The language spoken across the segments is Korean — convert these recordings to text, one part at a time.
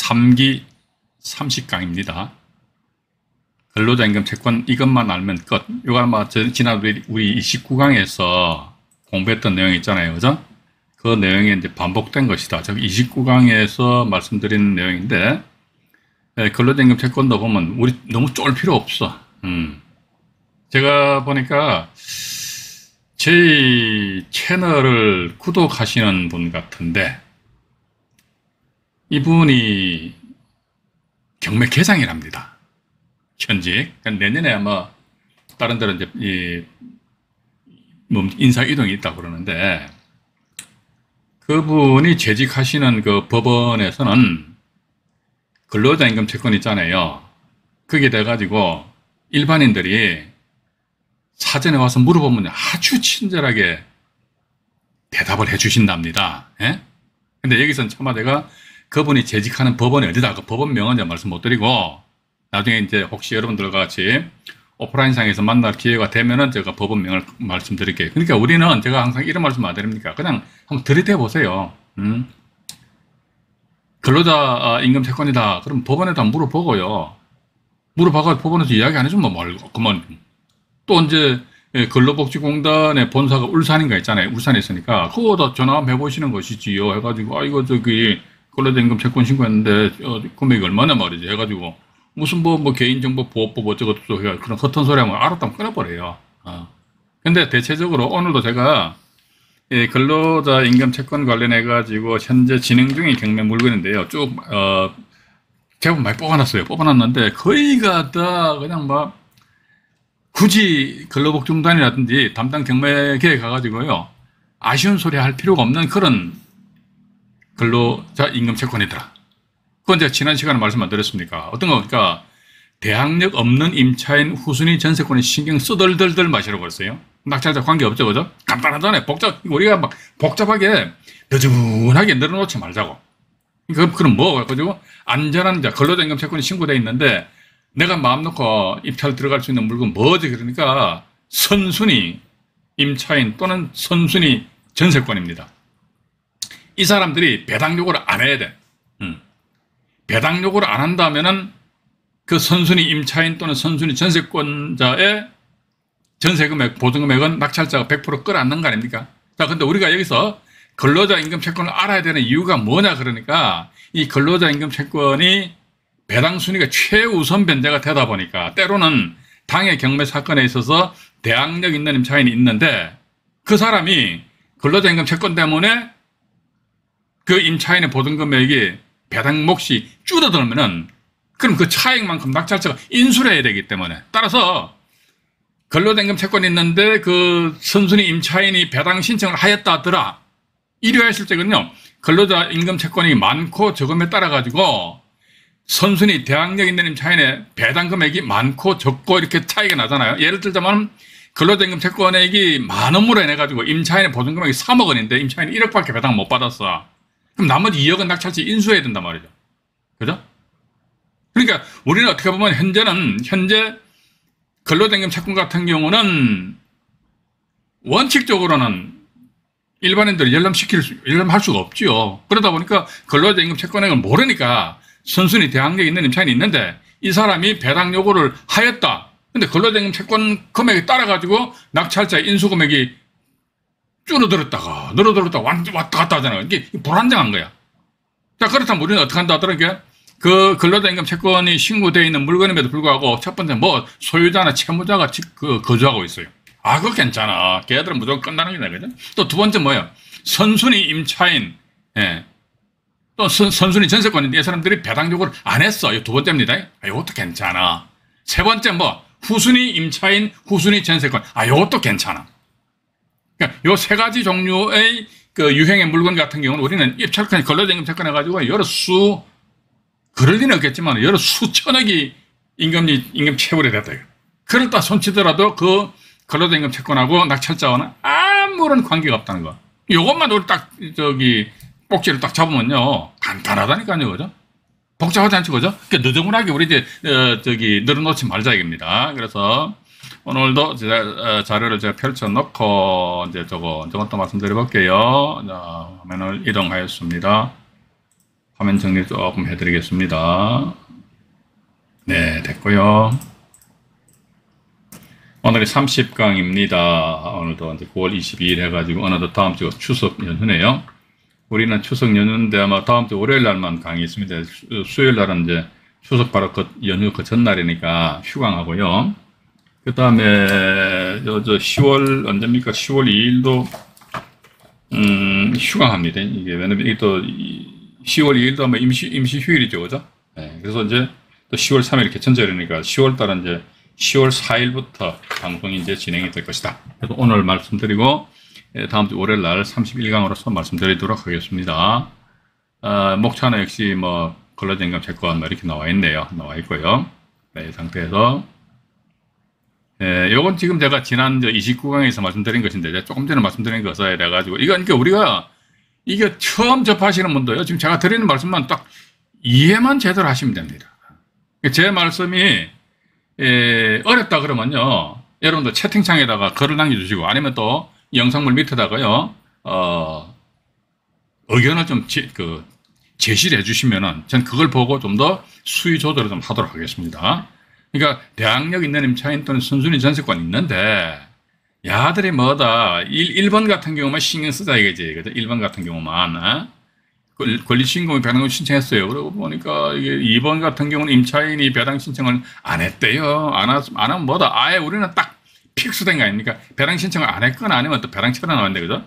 3기 30강입니다. 근로자임금 채권 이것만 알면 끝. 이거 아마 지난 우리 29강에서 공부했던 내용 있잖아요. 그죠? 그 내용이 이제 반복된 것이다. 즉 29강에서 말씀드린 내용인데, 근로자임금 채권도 보면 우리 너무 쫄 필요 없어. 제가 보니까 제 채널을 구독하시는 분 같은데, 이분이 경매 개장이랍니다. 현직. 내년에 아마 다른 데로 이제 인사 이동이 있다고 그러는데, 그분이 재직하시는 그 법원에서는 근로자임금 채권 있잖아요. 그게 돼가지고 일반인들이 사전에 와서 물어보면 아주 친절하게 대답을 해 주신답니다. 예? 근데 여기서는 차마 제가 그분이 재직하는 법원이 어디다, 그 법원명은 제가 말씀 못 드리고, 나중에 이제 혹시 여러분들과 같이 오프라인상에서 만날 기회가 되면은 제가 법원명을 말씀드릴게요. 그러니까 우리는 제가 항상 이런 말씀 안 드립니까? 그냥 한번 들이대 보세요. 근로자 임금 채권이다. 그럼 법원에다 물어보고요. 물어봐가지고 법원에서 이야기 안 해주면 말고, 그만. 또 이제 근로복지공단의 본사가 울산인가 있잖아요. 울산에 있으니까 그거다 전화 한번 해보시는 것이지요. 해가지고 이거 저기 근로자임금 채권 신고했는데 금액이 얼마나 말이지 해가지고 무슨 뭐 개인정보보호법 어쩌고저쩌고 그런 헛된 소리 하면 알았다면 끊어버려요. 근데 대체적으로 오늘도 제가 근로자 임금 채권 관련해가지고 현재 진행 중인 경매 물건인데요. 쭉 제법 많이 뽑아놨어요. 뽑아놨는데 거의가 다 그냥 막 굳이 근로복지공단이라든지 담당 경매계에 가가지고요, 아쉬운 소리 할 필요가 없는 그런 근로자 임금 채권이더라. 그건 제가 지난 시간에 말씀 안 드렸습니까? 어떤 거니까 대항력 없는 임차인 후순위 전세권에 신경 쓰덜덜덜 마시라고 그랬어요. 낙찰자 관계없죠, 그죠? 간단하잖아요. 우리가 막 복잡하게 느슨하게 늘어놓지 말자고. 그럼 뭐 가지고 안전한 근로자 임금 채권이 신고되어 있는데 내가 마음 놓고 입찰 들어갈 수 있는 물건 뭐지? 그러니까 선순위 임차인 또는 선순위 전세권입니다. 이 사람들이 배당 요구를 안 해야 돼. 배당 요구를 안 한다면은 그 선순위 임차인 또는 선순위 전세권자의 전세금액, 보증금액은 낙찰자가 100% 끌어안는 거 아닙니까? 자, 근데 우리가 여기서 근로자 임금 채권을 알아야 되는 이유가 뭐냐 그러니까 이 근로자 임금 채권이 배당 순위가 최우선 변제가 되다 보니까 때로는 당해 경매 사건에 있어서 대항력 있는 임차인이 있는데 그 사람이 근로자 임금 채권 때문에 그 임차인의 보증금액이 배당 몫이 줄어들면은 그럼 그 차액만큼 낙찰자가 인수를 해야 되기 때문에, 따라서 근로자 임금 채권이 있는데 그 선순위 임차인이 배당 신청을 하였다 하더라. 일회했을 때는요, 근로자 임금 채권이 많고 적음에 따라 가지고 선순위 대항력 있는 임차인의 배당 금액이 많고 적고 이렇게 차이가 나잖아요. 예를 들자면 근로자 임금 채권액이 만 원으로 인해가지고 임차인의 보증금액이 3억 원인데 임차인이 1억밖에 배당 못 받았어. 그럼 나머지 2억은 낙찰자 인수해야 된단 말이죠. 그죠? 그러니까 우리는 어떻게 보면 현재 근로자 임금 채권 같은 경우는 원칙적으로는 일반인들이 열람할 수가 없지요. 그러다 보니까 근로자 임금 채권액을 모르니까 선순위 대항력 있는 임차인이 있는데 이 사람이 배당 요구를 하였다. 근데 근로자 임금 채권 금액에 따라가지고 낙찰자 인수 금액이 줄어들었다가 늘어들었다가 왔다 갔다 하잖아요. 이게 불안정한 거야. 자, 그렇다면 우리는 어떻게 한다 하더라고요. 그 근로자 임금 채권이 신고되어 있는 물건임에도 불구하고 첫 번째 소유자나 채무자가 거주하고 있어요. 그거 괜찮아. 걔들은 무조건 끝나는 거다. 그죠? 또 두 번째 뭐예요? 선순위 임차인, 또 선순위 전세권인데 이 사람들이 배당 요구를 안 했어. 이거 두 번째입니다. 이것도 괜찮아. 세 번째 후순위 임차인, 후순위 전세권. 이것도 괜찮아. 그러니까 요 세 가지 종류의 그 유형의 물건 같은 경우는 우리는 입찰권, 근로자 임금 채권 해가지고 그럴 리는 없겠지만 여러 수천억이 임금 체불이 됐다. 그렇다 손치더라도 그 근로자 임금 채권하고 낙찰자와는 아무런 관계가 없다는 거. 요것만 우리 꼭지를 딱 잡으면요, 간단하다니까요, 그죠? 복잡하지 않죠, 그죠? 그러니까 느드문하게 우리 늘어놓지 말자, 이겁니다. 그래서 오늘도 자료를 제가 펼쳐놓고, 저것도 말씀드려 볼게요. 자, 화면을 이동하였습니다. 화면 정리 조금 해드리겠습니다. 네, 됐고요. 오늘이 30강입니다. 오늘도 이제 9월 22일 해가지고 어느덧 다음 주가 추석 연휴네요. 우리는 추석 연휴인데 아마 다음 주 월요일 날만 강의 있습니다. 수요일 날은 이제 추석 바로 연휴 그 전날이니까 휴강하고요. 그 다음에, 10월, 언제입니까? 10월 2일도, 휴강합니다. 이게, 왜냐면, 이게 또, 10월 2일도 아마 임시 휴일이죠. 그죠? 네, 그래서 이제, 또 10월 3일 개천절이니까, 10월 달은 이제, 10월 4일부터 방송이 이제 진행이 될 것이다. 그래서 오늘 말씀드리고, 다음 주 월요일 날 31강으로서 말씀드리도록 하겠습니다. 목차는 역시 뭐, 근로자임금 채권 이렇게 나와 있네요. 나와 있고요. 네, 이 상태에서, 요건 지금 제가 지난 29강에서 말씀드린 것인데, 제가 조금 전에 말씀드린 것에 돼가지고, 그러니까 우리가, 이게 처음 접하시는 분도요, 지금 제가 드리는 말씀만 딱 이해만 제대로 하시면 됩니다. 제 말씀이, 어렵다 그러면요, 여러분들 채팅창에다가 글을 남겨주시고, 아니면 또 영상물 밑에다가요, 의견을 좀 제시를 해주시면은, 전 그걸 보고 좀 더 수위 조절을 좀 하도록 하겠습니다. 그러니까 대학력 있는 임차인 또는 순순히 전세권이 있는데 야들이 뭐다 1번 같은 경우만 신경 쓰자 이거지. 1번 같은 경우만 권리신고에 배당 신청했어요. 그러고 보니까 이게 2번 같은 경우는 임차인이 배당 신청을 안 했대요. 안 하면 뭐다 아예 우리는 딱 픽스된 거 아닙니까? 배당 신청을 안 했거나 아니면 또 배당 처리 나왔는데 그죠?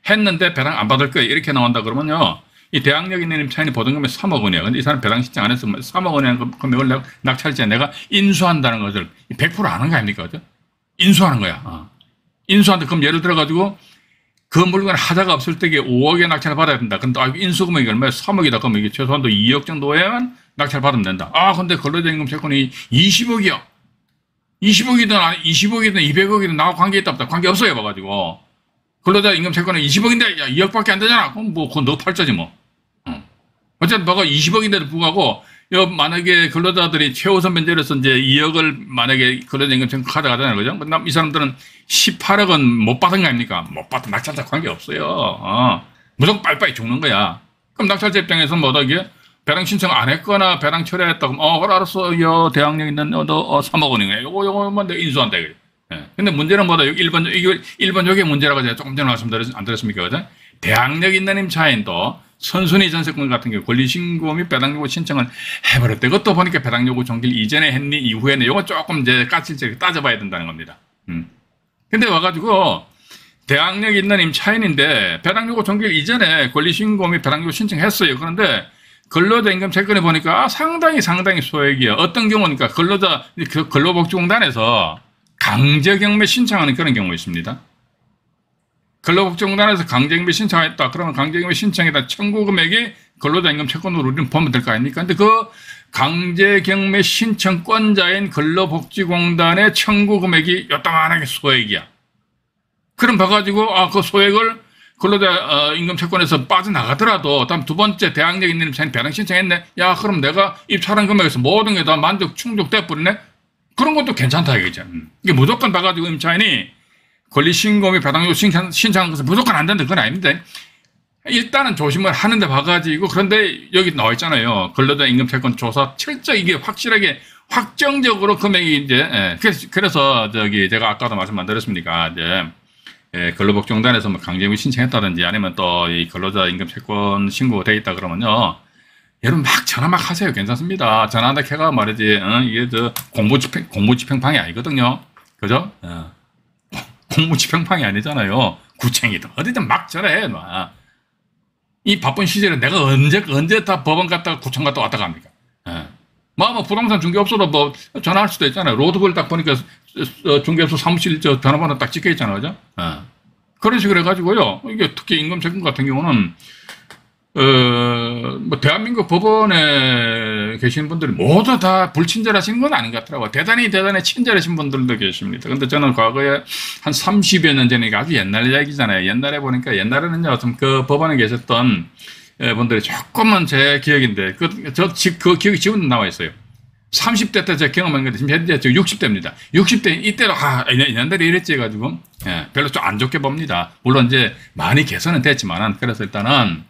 했는데 배당 안 받을 거야 이렇게 나온다 그러면요. 이 대학력 있는 임차인이 보증금이 3억 원이야. 근데 이 사람 배당 신청 안 했으면 3억 원이라는 금액을 내가 낙찰제 내가 인수한다는 것을 100% 아는 거 아닙니까? 그죠? 인수하는 거야. 인수한다. 그럼 예를 들어가지고 그 물건 하자가 없을 때에 5억에 낙찰을 받아야 된다. 근데 인수 금액이 얼마야? 3억이다. 그러면 이게 최소한 2억 정도에만 낙찰 받으면 된다. 근데 근로자임금 채권이 20억이야. 20억이든 200억이든 나하고 관계 있다 없다. 관계 없어요. 봐가지고. 근로자임금 채권은 20억인데, 야, 2억밖에 안 되잖아. 그럼 뭐, 그건 너 팔자지 뭐. 어쨌든 너가 20억인데도 불구하고, 만약에 근로자들이 최우선 변제로서 이제 2억을 만약에 근로자임금 채권 가져가잖아요. 그죠? 그럼 이 사람들은 18억은 못 받은 거 아닙니까? 못 받은 낙찰자 관계 없어요. 무조건 빨리빨리 죽는 거야. 그럼 낙찰자 입장에서 뭐다, 이게? 배당 신청 안 했거나 배당 철회했다. 그럼, 그래, 알았어. 대학력 있는, 3억 원이네. 요거만 내가 인수한다. 이거. 근데 문제는 뭐다? 여기 1번 요게 문제라고 제가 조금 전에 안 드렸습니까? 그죠? 대학력 있는 임차인도 선순위 전세권 같은 경우 권리신고 및 배당요구 신청을 해버렸대. 그것도 보니까 배당요구 종길 이전에 했니, 이후에는 요거 조금 이제 까칠하게 따져봐야 된다는 겁니다. 근데 와가지고 대학력 있는 임차인인데 배당요구 종길 이전에 권리신고 및 배당요구 신청했어요. 그런데 근로자 임금 채권에 보니까 상당히 소액이야. 어떤 경우니까 근로복지공단에서 강제경매 신청하는 그런 경우 있습니다. 근로복지공단에서 강제경매 신청했다. 그러면 강제경매 신청에다 청구 금액이 근로자임금 채권으로 우리는 보면 될 거 아닙니까? 근데 그 강제경매 신청권자인 근로복지공단의 청구 금액이 요따만하게 소액이야. 그럼 봐가지고 그 소액을 근로자 임금 채권에서 빠져나가더라도 다음 두 번째 대학력 있는 임차인 배당 신청했네. 야, 그럼 내가 입찰한 금액에서 모든 게 다 충족돼 버리네. 그런 것도 괜찮다 이거죠. 이게 무조건 봐가지고 임차인이 권리신고 및 배당요구 신청한 것은 무조건 안 된다. 그건 아닌데 일단은 조심을 하는데 봐가지고 그런데 여기 나와 있잖아요. 근로자 임금 채권 조사 철저히 이게 확실하게 확정적으로 금액이 이제 그래서 제가 아까도 말씀 안 드렸습니까? 이제 근로복지공단에서 뭐 강제임금 신청했다든지 아니면 또 이 근로자 임금 채권 신고가 돼 있다 그러면요. 여러분 막 전화 막 하세요. 괜찮습니다. 전화한다 해가 말이지. 이게 공무집행방이 아니거든요. 그죠? 공무집행방이 아니잖아요. 구청이든 어디든 막 전화해. 막. 이 바쁜 시절에 내가 언제 다 법원 갔다가 구청 갔다 왔다 갑니까? 뭐 부동산 중개업소도 뭐 전화할 수도 있잖아요. 로드볼 딱 보니까 중개업소 사무실 전화번호 딱 찍혀 있잖아요. 그죠? 그런 식으로 해가지고요. 이게 특히 임금채권 같은 경우는 뭐 대한민국 법원에 계신 분들이 모두 다 불친절하신 건 아닌 것 같더라고요. 대단히 친절하신 분들도 계십니다. 근데 저는 과거에 한 30여 년 전에 아주 옛날 이야기잖아요. 옛날에 보니까 옛날에는요, 좀 그 법원에 계셨던 분들이 조금은 제 기억인데, 그 기억이 지금 나와 있어요. 30대 때 제가 경험한 건데, 지금 현재 60대입니다. 60대, 이때로, 옛날에 이랬지 해가지고, 별로 좀 안 좋게 봅니다. 물론 이제 많이 개선은 됐지만은, 그래서 일단은,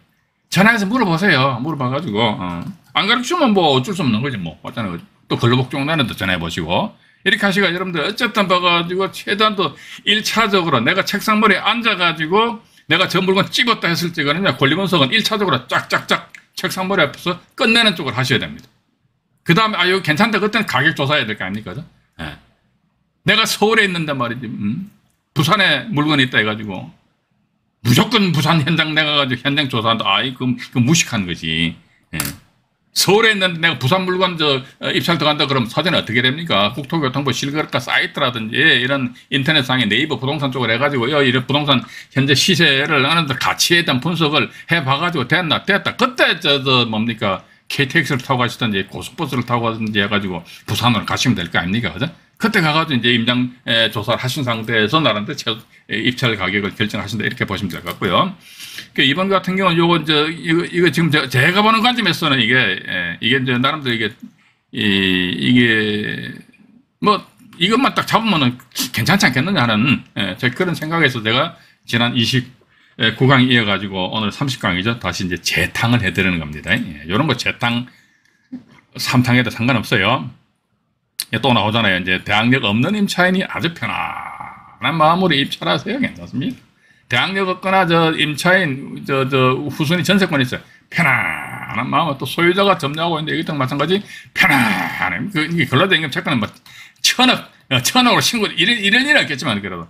전화해서 물어보세요. 물어봐가지고, 안 가르치면 뭐 어쩔 수 없는 거지, 뭐. 맞잖아요. 또 근로복지공단에도 전화해보시고. 이렇게 하시고, 여러분들, 어쨌든 봐가지고, 최대한 또 1차적으로 내가 책상머리에 앉아가지고, 내가 저 물건 찝었다 했을 때는 권리분석은 1차적으로 쫙쫙쫙 책상머리 앞에서 끝내는 쪽을 하셔야 됩니다. 그 다음에, 아, 이거 괜찮다. 그때는 가격 조사해야 될 거 아닙니까? 예. 내가 서울에 있는데 말이지, 부산에 물건이 있다 해가지고, 무조건 부산 현장 내가가지고 현장 조사한다. 아이, 그 무식한 거지. 예. 서울에 있는데 내가 부산 물건 입찰 들어간다 그러면 사전에 어떻게 됩니까? 국토교통부 실거래가 사이트라든지 이런 인터넷상에 네이버 부동산 쪽을 해가지고 이런 부동산 현재 시세를 하는데 가치에 대한 분석을 해봐가지고 됐다. 그때 뭡니까? KTX를 타고 가시든지 고속버스를 타고 가든지 해가지고 부산으로 가시면 될 거 아닙니까? 그죠? 그때 가가지고 이제 임장 조사를 하신 상태에서 나름대로 입찰 가격을 결정하신다. 이렇게 보시면 될 것 같고요. 이번 같은 경우는 이거 지금 제가 보는 관점에서는 이게 이제 나름대로 이게 뭐 이것만 딱 잡으면은 괜찮지 않겠느냐 하는 제 그런 생각에서 제가 지난 29강 이어가지고 오늘 30강이죠. 다시 이제 재탕을 해드리는 겁니다. 이런 거 재탕 3탕에도 상관없어요. 또 나오잖아요. 이제 대학력 없는 임차인이 아주 편안한 마음으로 입찰하세요. 괜찮습니다. 대학력 없거나 임차인 후순위 전세권이 있어요. 편안한 마음으로 또 소유자가 점유하고 있는데 여기도 마찬가지 편안해. 이게 근로자임금 채권은 뭐 천억으로 신고 이런 일은 없겠지만 그래도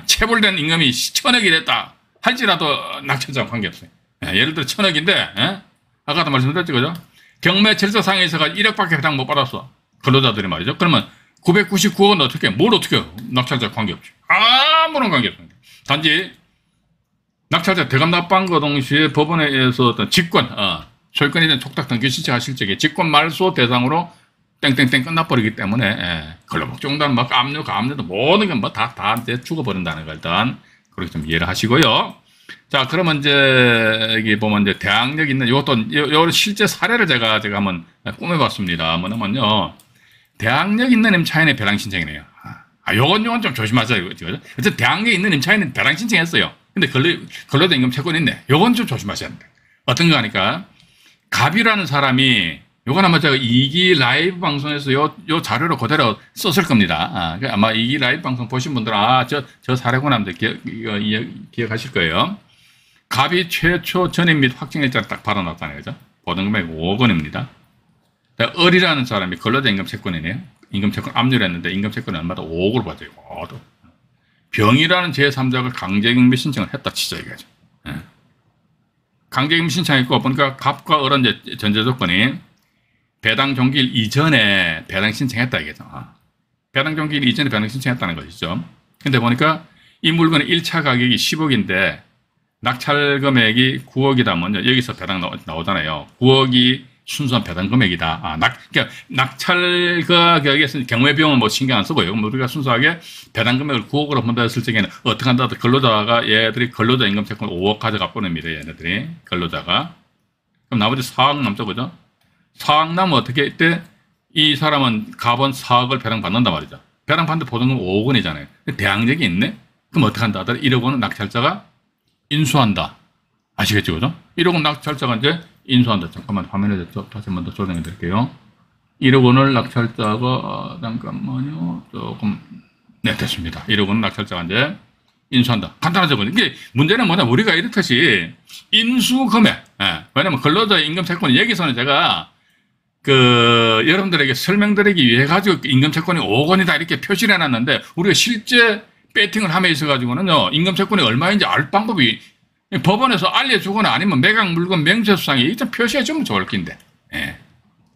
체불된 임금이 1,000억이 됐다 할지라도 낙찰자와 관계없어요. 예를 들어 1,000억인데 아까도 말씀드렸죠, 그죠? 경매 절차상에서가 1억밖에 해당 못 받았어. 근로자들이 말이죠. 그러면 999억은 어떻게, 뭘 어떻게 해요? 낙찰자 관계없죠. 아무런 관계없습니다. 단지 낙찰자 대감 납부한과 동시에 법원에 의해서 어떤 직권, 소유권에 대한 촉탁 등기 신청하실 적에 직권 말소 대상으로 땡땡땡 끝나버리기 때문에 근로복지공단 막 압류도 모든 게 뭐 다 이제 죽어버린다는 걸 일단 그렇게 좀 이해를 하시고요. 자, 그러면 이제 여기 보면 이제 대항력 있는 요것도 실제 사례를 제가 한번 꾸며봤습니다. 뭐냐면요. 대항력 있는 임차인의 배당 신청이네요. 요건 좀 조심하세요. 어쨌든 대항력 있는 임차인은 배당 신청했어요. 근데 근로자 임금 채권이 있네. 요건 좀 조심하셔야 됩니다. 어떤 거 하니까 갑이라는 사람이 요건 아마 제가 2기 라이브 방송에서 요 자료를 그대로 썼을 겁니다. 아마 2기 라이브 방송 보신 분들은 저 사례구나 하면 기억하실 거예요. 갑이 최초 전입 및 확정일자를 딱 받아놨다는 거죠. 보증금액 5억 원입니다. 을이라는 사람이 근로자 임금 채권이네요. 임금 채권 압류를 했는데 임금 채권이 얼마다 5억을 받아요. 병이라는 제3자가 강제임금 신청을 했다 치죠, 이거죠. 강제임금 신청했고 보니까 갑과 을은 이제 전제 조건이 배당 종기일 이전에 배당 신청했다 이거죠. 배당 종기일 이전에 배당 신청했다는 것이죠. 근데 보니까 이 물건의 1차 가격이 10억인데 낙찰 금액이 9억이다면 여기서 배당 나오잖아요. 9억이 순수한 배당 금액이다. 그러니까 낙찰 가격에서 경매 비용은 뭐 신경 안 쓰고요. 우리가 순수하게 배당 금액을 9억으로 본다 했을 적에는 어떻게 한다? 근로자가 얘들이 근로자 임금 채권 5억 가져가 보냅니다. 얘네들이 근로자가. 그럼 나머지 4억 남죠, 그죠? 4억 남으면 어떻게 이때 이 사람은 갑은 4억을 배당 받는단 말이죠. 배당 받는데 보증금 5억 원이잖아요. 대항력이 있네? 그럼 어떻게 한다? 1억 원은 낙찰자가 인수한다. 아시겠죠, 그죠? 1억 원 낙찰자가 이제 인수한다. 잠깐만 화면에 다시 한 번 더 조정해 드릴게요. 1억 원을 낙찰자가 잠깐만요. 조금 네, 됐습니다. 1억 원 낙찰자가 이제 인수한다. 간단하죠. 이게 문제는 뭐냐면 우리가 이렇듯이 인수 금액. 왜냐면 근로자 임금 채권이 여기서는 제가 여러분들에게 설명드리기 위해 가지고 임금 채권이 5억 원이다 이렇게 표시를 해놨는데 우리가 실제 배팅을 함에 있어가지고는요, 임금 채권이 얼마인지 알 방법이 법원에서 알려주거나 아니면 매각 물건 명세서상에 일단 표시해주면 좋을 텐데.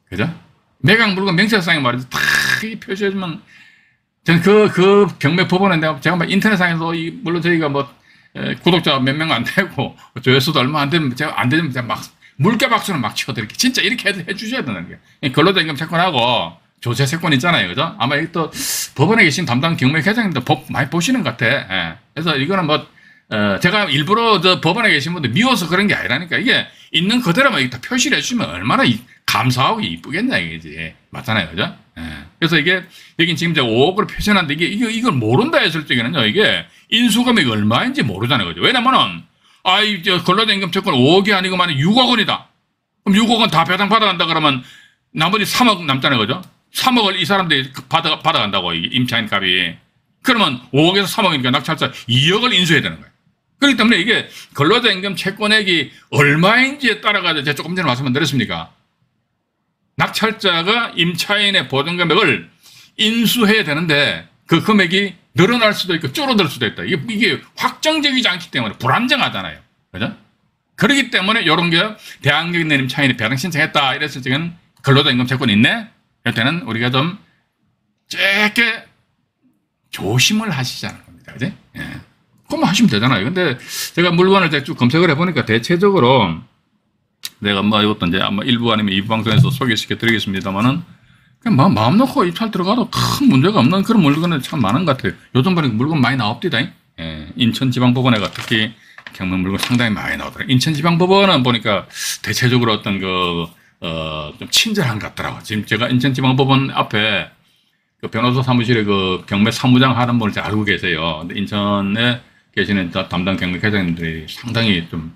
그죠? 매각 물건 명세서상에 말이죠. 다 표시해주면 저는 그 경매 법원에 제가 인터넷상에서 물론 저희가 구독자 몇 명 안 되고 조회수도 얼마 안 되면 제가 안 되면 제가 막 물개박수는 막 치워드릴게요. 진짜 이렇게 해주셔야 되는 게 근로자 임금 채권하고 조세 채권 있잖아요. 그죠? 아마 여기 또 법원에 계신 담당 경매 회장님도 법 많이 보시는 것 같아. 그래서 이거는 제가 일부러 법원에 계신 분들 미워서 그런 게 아니라니까 이게 있는 그대로만 다 표시를 해주시면 얼마나 감사하고 이쁘겠냐 이거지. 맞잖아요. 그죠? 그래서 이게 여긴 지금 제가 5억으로 표시했는데 이걸 모른다 했을 적에는요, 이게 인수금액이 얼마인지 모르잖아요. 그죠? 왜냐면은 아이, 근로자 임금 채권 5억이 아니고 만약 6억 원이다. 그럼 6억 원 다 배당 받아간다 그러면 나머지 3억 남잖아요. 그죠? 3억을 이 사람들이 받아간다고, 임차인 값이. 그러면 5억에서 3억이니까 낙찰자 2억을 인수해야 되는 거예요. 그렇기 때문에 이게 근로자 임금 채권액이 얼마인지에 따라가지고 제가 조금 전에 말씀드렸습니까? 낙찰자가 임차인의 보증금액을 인수해야 되는데 그 금액이 늘어날 수도 있고 줄어들 수도 있다. 이게 확정적이지 않기 때문에 불안정하잖아요. 그죠? 그렇기 때문에 이런 게 대항력 있는 임차인이 배당 신청했다. 이랬을 적에는 근로자 임금 채권이 있네? 이럴 때는 우리가 좀 짧게 조심을 하시자는 겁니다. 그지? 예. 그럼 하시면 되잖아요. 근데 제가 물건을 쭉 검색을 해보니까 대체적으로 내가 뭐 이것도 이제 아마 일부 아니면 2부 방송에서 소개시켜 드리겠습니다만은 그냥 마음 놓고 입찰 들어가도 큰 문제가 없는 그런 물건이 참 많은 것 같아요. 요즘 보니까 물건 많이 나옵니다. 예. 인천지방법원에가 특히 경매 물건 상당히 많이 나오더라고요. 인천지방법원은 보니까 대체적으로 어떤 좀 친절한 것 같더라고요. 지금 제가 인천지방법원 앞에 그 변호사 사무실에 그 경매 사무장 하는 분을 잘 알고 계세요. 근데 인천에 계시는 담당 경매 회장님들이 상당히 좀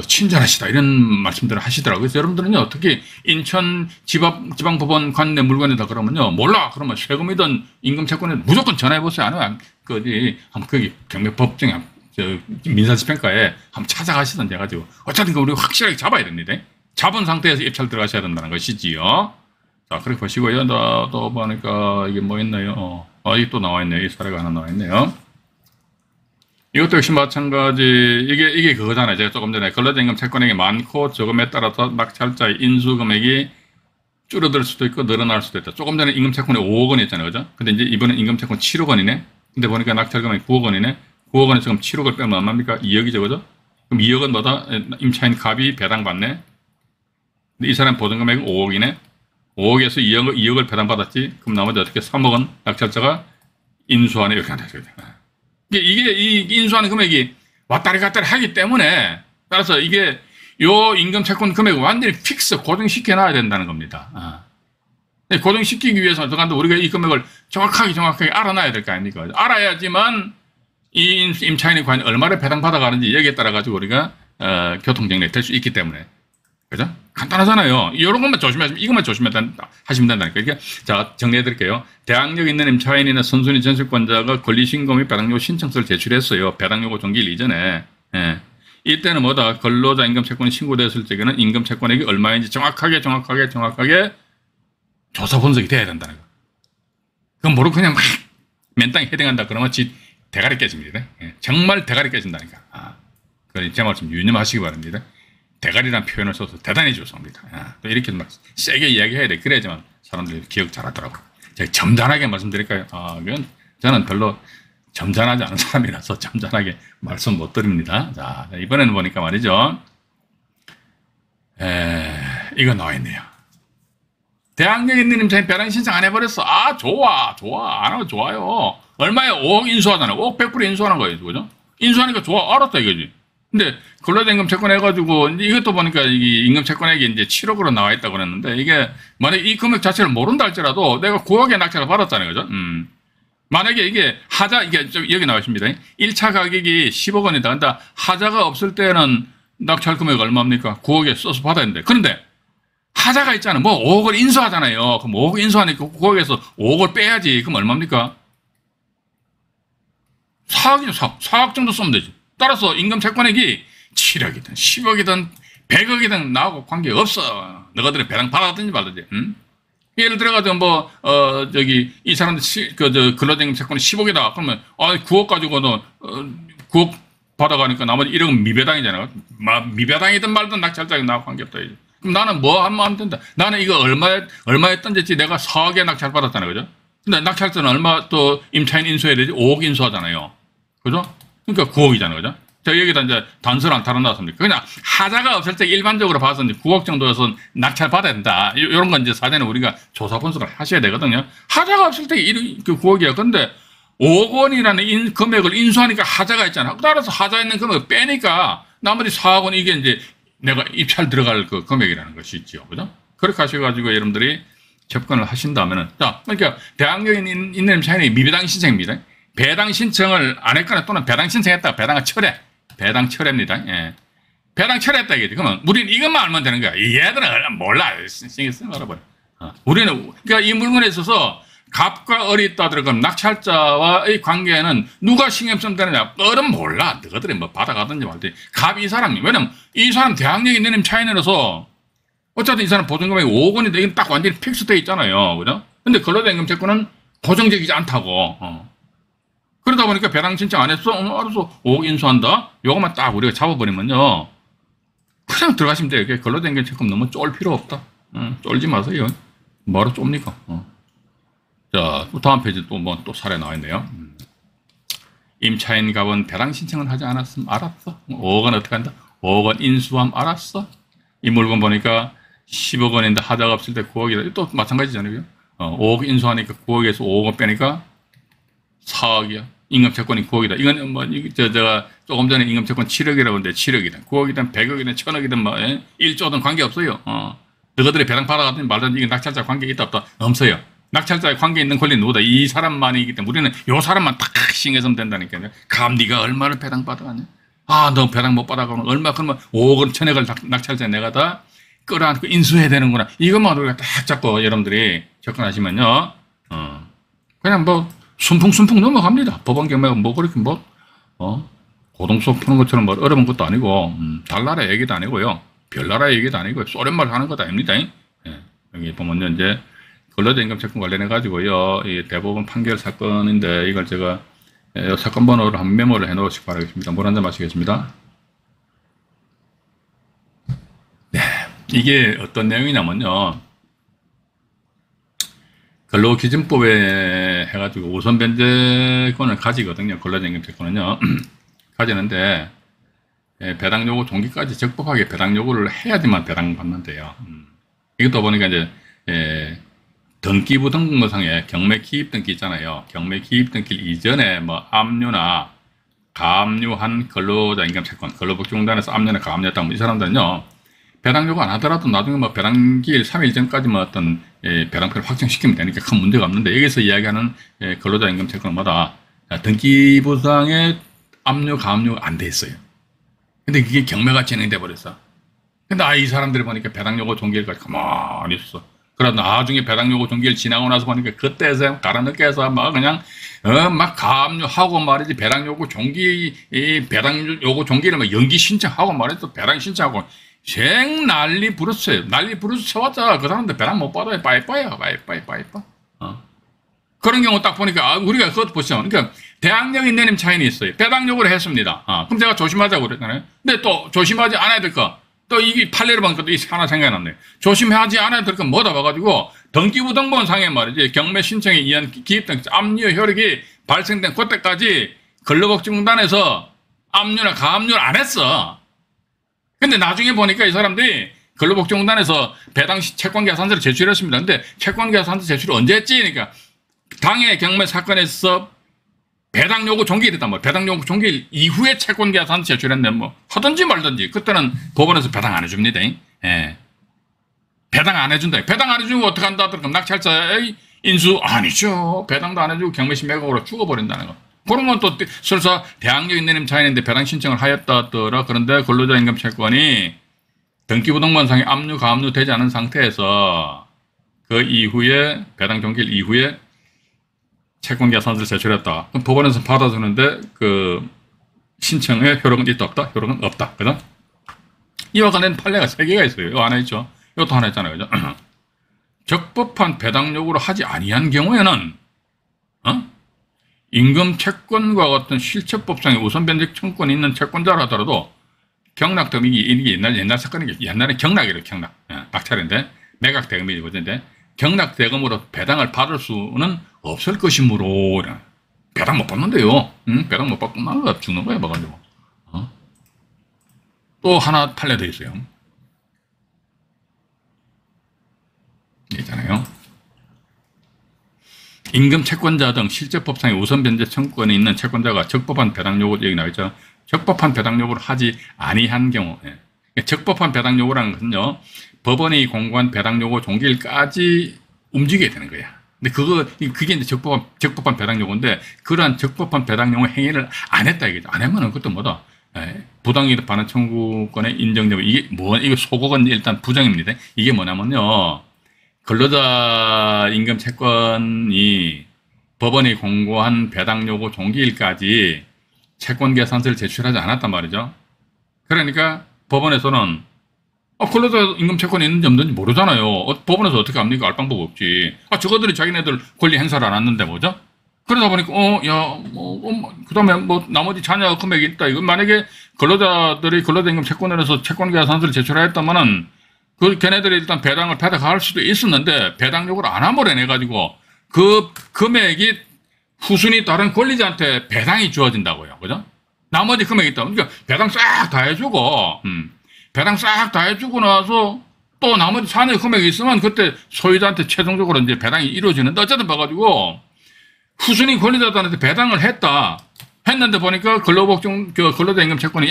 친절하시다 이런 말씀들을 하시더라고요. 그래서 여러분들은요, 특히 인천 지방법원 관내 물건이다 그러면요, 몰라 그러면 세금이든 임금 채권에 무조건 전화해 보세요. 아니면 한번 거기 경매법정에 민사집행과에 한번 찾아가시든지 해가지고 어쨌든 우리 확실하게 잡아야 됩니다. 잡은 상태에서 입찰 들어가셔야 된다는 것이지요. 자, 그렇게 보시고요. 또 보니까 이게 뭐 있나요? 이게 또 나와 있네요. 이 사례가 하나 나와 있네요. 이것도 역시 마찬가지, 이게 그거잖아요. 제가 조금 전에 근로자 임금 채권액이 많고 적음에 따라서 낙찰자의 인수 금액이 줄어들 수도 있고 늘어날 수도 있다. 조금 전에 임금 채권이 5억 원이었잖아요. 그죠? 근데 이제 이번에 임금 채권 7억 원이네? 근데 보니까 낙찰 금액이 9억 원이네? 9억 원에 지금 7억을 빼면 얼마입니까? 2억이죠. 그죠? 그럼 2억은 뭐다? 임차인 값이 배당받네? 근데 이 사람 보증금액이 5억이네? 5억에서 2억을 배당받았지? 그럼 나머지 어떻게 3억은 낙찰자가 인수하네? 이렇게 한다. 이 인수하는 금액이 왔다리 갔다리 하기 때문에 따라서 이게 요 임금 채권 금액을 완전히 픽스 고정시켜 놔야 된다는 겁니다. 고정시키기 위해서 어떡한데 우리가 이 금액을 정확하게 알아놔야 될 거 아닙니까? 알아야지만 이 임차인이 과연 얼마를 배당받아가는지 여기에 따라 가지고 우리가 교통정리 될 수 있기 때문에. 그죠? 간단하잖아요. 이런 것만 조심하시면, 이것만 하시면 된다니까. 그러니까, 자, 정리해 드릴게요. 대항력 있는 임차인이나 선순위 전세권자가 권리신고 및 배당요구 신청서를 제출했어요. 배당요구 종기일 이전에. 예. 이때는 뭐다? 근로자 임금 채권이 신고됐을 적에는 임금 채권액이 얼마인지 정확하게 조사 분석이 돼야 된다는 거. 그건 모르고 그냥 막 맨땅에 헤딩한다 그러면 대가리 깨집니다. 예. 정말 대가리 깨진다니까. 그러니 제 말씀 유념하시기 바랍니다. 대가리라는 표현을 써서 대단히 좋습니다. 또 이렇게 막 세게 이야기해야 돼. 그래야지만 사람들이 기억 잘하더라고. 제가 점잖하게 말씀드릴까요? 그건 저는 별로 점잖하지 않은 사람이라서 점잖하게 말씀 못 드립니다. 자, 이번에는 보니까 말이죠. 이거 나와 있네요. 대항력 있는 임차인 배당 신청 안 해버렸어. 좋아. 안 하면 좋아요. 얼마에 5억 인수하잖아요. 5억 100% 인수하는 거예요. 그죠? 인수하니까 좋아. 알았다 이거지. 근데 근로자 임금 채권 해가지고 이것도 보니까 이 임금 채권액이 이제 7억으로 나와 있다고 그랬는데 이게 만약 이 금액 자체를 모른다 할지라도 내가 9억에 낙찰을 받았다는 거죠. 만약에 이게 여기 나와 있습니다. 1차 가격이 10억 원이다. 근데 하자가 없을 때는 낙찰 금액 얼마입니까? 9억에 써서 받아야 되는데. 그런데 하자가 있잖아요. 뭐 5억을 인수하잖아요. 그럼 5억 인수하니까 9억에서 5억을 빼야지. 그럼 얼마입니까? 4억이죠. 4억 정도 쓰면 되지. 따라서 임금 채권액이 7억이든 10억이든 100억이든 나하고 관계없어. 너희들이 배당 받았든지 말든지. 예를 들어가지고 이 사람들 근로자 임금 채권이 10억이다. 그러면 9억 가지고는 9억 받아가니까 나머지 1억은 미배당이잖아요. 미배당이든 말든 낙찰자가 나하고 관계없다. 그럼 나는 뭐 하면 된다. 나는 이거 얼마에 던졌지 내가 4억에 낙찰 받았잖아요. 그죠? 근데 낙찰자는 얼마 또 임차인 인수해야 되지? 5억 인수하잖아요. 그죠? 그러니까 9억이잖아요. 그죠? 자, 여기다 이제 단서를 안 달아놨습니까? 그냥 하자가 없을 때 일반적으로 봐서 이제 9억 정도에서 낙찰 받아야 된다. 이런 건 이제 사전에 우리가 조사 분석을 하셔야 되거든요. 하자가 없을 때 9억이야. 근데 5억 원이라는 금액을 인수하니까 하자가 있잖아. 따라서 하자 있는 금액을 빼니까 나머지 4억 원 이게 이제 내가 입찰 들어갈 그 금액이라는 것이 있죠. 그죠? 그렇게 하셔가지고 여러분들이 접근을 하신다면은, 자, 그러니까 대항력 있는 임차인이 미배당 신청입니다. 배당 신청을 안 했거나 또는 배당 신청했다가 배당을 철회. 배당 철회입니다. 예. 배당 철회했다 이거지. 그러면 우리는 이것만 알면 되는 거야. 얘들은 몰라. 신경 쓰지 말아버려. 우리는 그러니까 이 물건에 있어서 갑과 을이 있다 들어가면 낙찰자와의 관계는 누가 신경 쓰면 되느냐? 을은 몰라. 너희들이 뭐 받아가든지 말든지. 갑이 이 사람이. 왜냐면 이 사람 대항력이 있는 힘 차이내려서 어쨌든 이 사람 보증금액이 5억 원인데 이건 딱 완전히 픽스되어 있잖아요. 그죠? 근데 근로자 임금 채권은 고정적이지 않다고. 그러다 보니까 배당 신청 안 했어? 알았어. 5억 인수한다? 요것만 딱 우리가 잡아버리면요. 그냥 들어가시면 돼요. 근로자 임금 채권 너무 쫄 필요 없다. 쫄지 마세요. 뭐로 좁니까? 자, 다음 페이지 또 사례 나와 있네요. 임차인 갑은 배당 신청을 하지 않았음 알았어. 5억 원 어떻게 한다? 5억 원 인수함 알았어. 이 물건 보니까 10억 원인데 하자가 없을 때 9억이다. 또 마찬가지잖아요. 5억 인수하니까 9억에서 5억 원 빼니까 4억이야. 임금채권이 9억이다. 이건 뭐 제가 조금 전에 임금채권 7억이라고 했는데 7억이다. 9억이든 100억이든 1000억이든 뭐 1조든 관계없어요. 너희들이 배당 받아갔더니 말든지 이게 낙찰자 관계 있다 없다? 없어요. 낙찰자에 관계 있는 권리는 누구다? 이 사람만이기 때문에 우리는 요 사람만 딱 신경쓰면 된다니까요. 감 네가 얼마를 배당 받아가냐? 너 배당 못 받아가면 얼마 그러면 5억 원 1000억을 낙찰자에 내가 다 끌어안고 인수해야 되는구나. 이것만 우리가 딱 잡고 여러분들이 접근하시면요. 그냥 뭐 순풍순풍 넘어갑니다. 법원 경매가 뭐 그렇게 고동수업 푸는 것처럼 뭐 어려운 것도 아니고 달나라 얘기도 아니고요. 별나라 얘기도 아니고요. 소련말 하는 것도 아닙니다. 여기 보면요. 이제 근로자 임금 채권 관련해 가지고요. 이 대법원 판결 사건인데 이걸 제가 사건 번호를 한 메모를 해 놓으시기 바라겠습니다. 물 한잔 마시겠습니다. 네. 이게 어떤 내용이냐면요. 근로기준법에 해가지고 우선 변제권을 가지거든요. 근로자 임금 채권은요. 가지는데 배당 요구 종기까지 적법하게 배당 요구를 해야지만 배당 받는데요. 이것도 보니까 이제 등기부 등본상에 경매 기입 등기 있잖아요. 경매 기입 등기 이전에 뭐 압류나 가압류한 근로자 임금 채권, 근로복지공단에서 압류나 가압류했다. 이 사람들은요 배당 요구 안 하더라도 나중에 뭐 배당기일 3일 전까지 뭐 어떤 배당표를 확정시키면 되니까 큰 문제가 없는데 여기서 이야기하는 근로자 임금 채권마다 등기부상에 압류, 가압류가 안 돼 있어요. 근데 이게 경매가 진행돼 버렸어. 근데 이 사람들이 보니까 배당 요구 종기일까지 가만히 있어. 그러다 나중에 배당 요구 종기일 지나고 나서 보니까 그때서 갈아넣게 해서 막 그냥 막 가압류하고 말이지 배당 요구 종기 배당 요구 종기를 막 연기 신청하고 말이지 또 배당 신청하고 생 난리 부르스요. 난리 부르스 쳐봤자 그 사람들 배당 못 받아요. 빠이빠이야. 그런 경우 딱 보니까 우리가 그것도 보시죠. 그러니까 대항력 있는 힘 차이는 있어요. 배당 요구를 했습니다. 그럼 제가 조심하자고 그랬잖아요. 근데 또 조심하지 않아야 될 거. 또 이게 판례를 보니까 또 하나 생각났네. 조심하지 않아야 될 건 뭐다 봐가지고 등기부 등본상에 말이지 경매 신청에 의한 기입등 압류 효력이 발생된 그때까지 근로복지공단에서 압류나 가압류를 안 했어. 근데 나중에 보니까 이 사람들이 근로복지공단에서 배당 채권계산서를 제출했습니다. 근데 채권계산서 제출을 언제 했지? 그러니까 당해 경매 사건에서 배당 요구 종기일 됐단 말이야. 배당 요구 종기일 이후에 채권계산서 제출했는데 뭐 하든지 말든지 그때는 법원에서 배당 안 해줍니다. 배당 안 해준다. 배당 안 해주고 어떻게 한다? 그럼 낙찰자의 인수 아니죠. 배당도 안 해주고 경매시 매각으로 죽어버린다는 거. 그런 건 또 설사 대항력 있는 힘 차이인데 배당 신청을 하였다더라. 그런데 근로자 임금 채권이 등기부 등본상에 압류, 가압류 되지 않은 상태에서 그 이후에 배당 종기일 이후에 채권계산서를 제출했다. 그럼 법원에서 받아주는데 그 신청의 효력은 있다 없다? 효력은 없다. 그죠? 이와 관련 판례가 3개가 있어요. 이거 하나 있죠. 이것도 하나 있잖아요. 그죠? 적법한 배당 요구를 하지 아니한 경우에는 임금 채권과 같은 실체법상의 우선 변제 청구권이 있는 채권자라 하더라도 경락 대금이 이게 옛날 사건이 옛날에 경락이래요. 경락. 낙찰인데 매각 대금이거든요. 근데 경락 대금으로 배당을 받을 수는 없을 것이므로 배당 못 받는데요. 배당 못 받고 나가 죽는 거야 봐가지고. 또 하나 판례 더 있어요. 있잖아요. 임금 채권자 등 실제법상의 우선 변제 청구권이 있는 채권자가 적법한 배당 요구 여기 나와있죠. 적법한 배당 요구를 하지 아니한 경우. 적법한 배당 요구라는 것은요. 법원이 공고한 배당 요구 종기일까지 움직여야 되는 거야. 근데 그게 이제 적법한 배당 요구인데 그러한 적법한 배당 요구 행위를 안 했다 이거죠. 안 하면은 그것도 뭐다. 부당이득 반환 청구권의 인정되고 이게 소곡은 일단 부정입니다. 이게 뭐냐면요. 근로자 임금 채권이 법원이 공고한 배당 요구 종기일까지 채권 계산서를 제출하지 않았단 말이죠. 그러니까 법원에서는 근로자 임금 채권이 있는지 없는지 모르잖아요. 법원에서 어떻게 합니까? 알 방법 없지. 저거들이 자기네들 권리 행사를 안 했는데 뭐죠? 그러다 보니까 그다음에 나머지 자녀 금액이 있다. 이건 만약에 근로자들이 근로자 임금 채권에서 채권 계산서를 제출하였다면은 걔네들이 일단 배당을 받아갈 수도 있었는데 배당 요구를 안 함으로 해가지고 그 금액이 후순위 다른 권리자한테 배당이 주어진다고요. 그죠? 나머지 금액이 있다. 그러니까 배당 싹 다 해주고, 배당 싹 다 해주고 나서 또 나머지 자녀 금액이 있으면 그때 소유자한테 최종적으로 이제 배당이 이루어지는데 어쨌든 봐가지고 후순위 권리자들한테 배당을 했는데 보니까 근로자 임금 채권이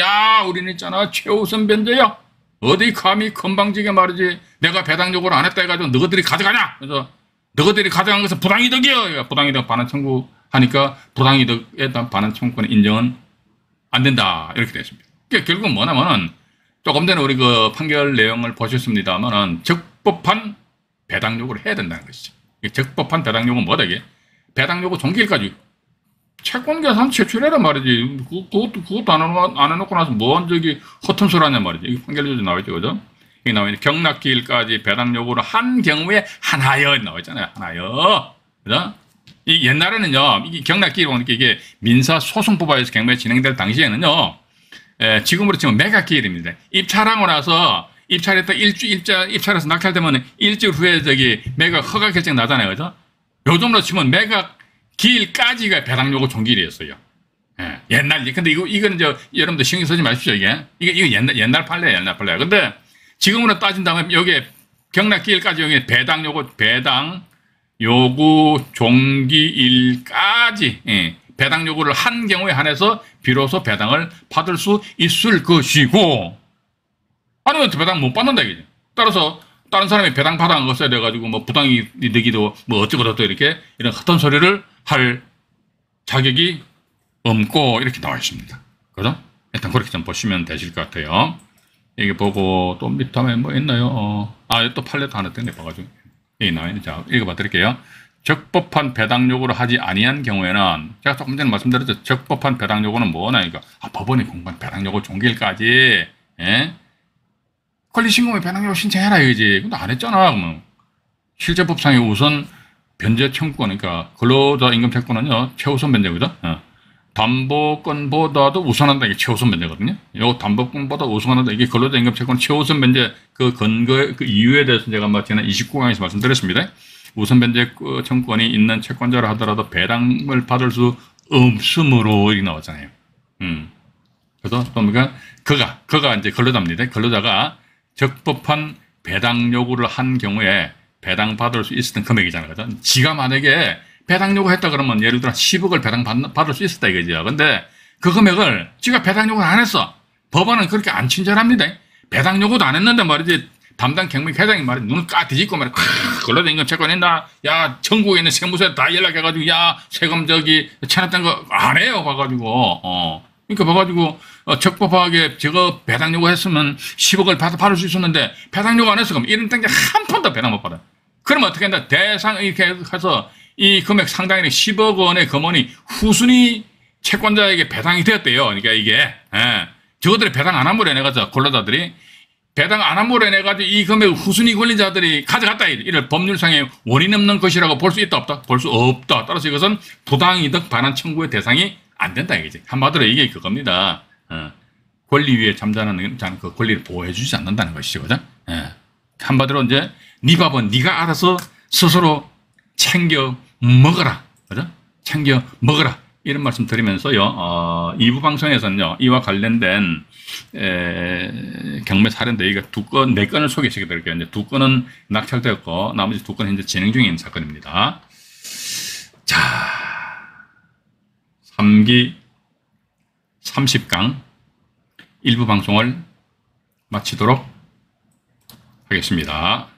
우리는 있잖아 최우선 변제야. 어디 감히 건방지게 말이지 내가 배당 요구를 안 했다 해가지고 너희들이 가져가냐. 그래서 너희들이 가져간 것은 부당이득이야. 부당이득 반환 청구하니까 부당이득에 대한 반환 청구권 인정은 안 된다. 이렇게 되었습니다. 그러니까 결국은 뭐냐면은 조금 전에 우리 그 판결 내용을 보셨습니다만은 적법한 배당 요구를 해야 된다는 것이죠. 적법한 배당 요구는 뭐다 이게? 배당 요구 종기일까지 채권 계산 제출해란 말이지. 그것도 안 해놓고 나서 뭔 허튼 소리 하냐 말이지. 이게 판결조지 나와있죠, 그죠? 여기 나와있는 경락기일까지 배당 요구를 한 경우에 하나여 나와있잖아요. 하나여. 그죠? 옛날에는요, 이게 경락기일 보니까 이게 민사소송법화에서 경매가 진행될 당시에는요, 지금으로 치면 매각기일입니다. 입찰하고 나서 입찰해서 입찰해서 낙찰되면 일주일 후에 매각 허가 결정 나잖아요. 그죠? 요즘으로 치면 매각 기일까지가 배당 요구 종기일이었어요. 근데 이거는 여러분들 신경 쓰지 마십시오, 이게 옛날 판례예요, 옛날 판례. 근데 지금으로 따진다면 여기에 경락 기일까지 여기 배당 요구 종기일까지, 배당 요구를 한 경우에 한해서 비로소 배당을 받을 수 있을 것이고, 아니면 배당 못 받는다, 이거죠. 따라서 다른 사람이 배당 받아간 것에 돼가지고 부당이득이도 어쩌고저쩌고 이런 헛된 소리를 할 자격이 없고 이렇게 나와 있습니다. 그죠? 일단 그렇게 좀 보시면 되실 것 같아요. 이게 보고 또 밑에 뭐 있나요? 또 판례도 하나 땡겨 봐가지고 여기 나와 있는지 읽어봐 드릴게요. 적법한 배당 요구를 하지 아니한 경우에는 제가 조금 전에 말씀드렸죠. 적법한 배당 요구는 뭐냐니까 법원이 공부한 배당 요구 종기일까지 권리신고에 배당 요구 신청해라 이거지. 근데 안 했잖아. 그러면 실제법상의 우선 변제 청구권, 그러니까 근로자 임금 채권은요 최우선 변제거든. 담보권보다도 우선한다. 이게 최우선 변제거든요. 요 담보권보다 우선한다. 이게 근로자 임금 채권 최우선 변제 그 근거 그 이유에 대해서 제가 지난 29강에서 말씀드렸습니다. 우선 변제 청구권이 있는 채권자라 하더라도 배당을 받을 수 없으므로 이렇게 나왔잖아요. 그래서 그러니까 그가 이제 근로자입니다. 근로자가 적법한 배당 요구를 한 경우에 배당 받을 수 있었던 금액이잖아요. 그죠? 지가 만약에 배당 요구했다 그러면 예를 들어 10억을 배당 받을 수 있었다 이거죠. 근데 그 금액을 지가 배당 요구를 안 했어. 법원은 그렇게 안 친절합니다. 배당 요구도 안 했는데 말이지 담당 경매 회장이 말이지 눈을 까 뒤집고 말이야. 근로자 임금 채권 있나? 야 전국에 있는 세무서에 다 연락해가지고 야 세금 체납된 거 안 해요. 봐가지고 그러니까 봐가지고 적법하게 저거 배당 요구했으면 10억을 받을 수 있었는데 배당 요구 안 했어. 그럼 이런 땡겨 한 푼도 배당 못 받아. 그러면 어떻게 한다? 대상 이렇게 해서 이 금액 상당히 10억 원의 금원이 후순위 채권자에게 배당이 되었대요. 그러니까 이게 저거들이 배당 안 함으로 해내가지고 근로자들이 배당 안 함으로 해내가지고 이 금액 후순위 권리자들이 가져갔다. 이를 법률상의 원인 없는 것이라고 볼 수 있다 없다? 볼 수 없다. 따라서 이것은 부당이득 반환 청구의 대상이 안 된다 이거지. 한마디로 이게 그겁니다. 권리 위에 잠자는 그 권리를 보호해 주지 않는다는 것이죠. 그죠? 한마디로 이제 네 밥은 네가 알아서 스스로 챙겨 먹어라. 그죠? 챙겨 먹어라. 이런 말씀 드리면서요. 2부 방송에서는요. 이와 관련된 경매 사례인데 이거 4건을 소개시켜 드릴게요. 이제 2건은 낙찰되었고 나머지 2건은 현재 진행 중인 사건입니다. 자, 3기 30강 1부 방송을 마치도록 하겠습니다.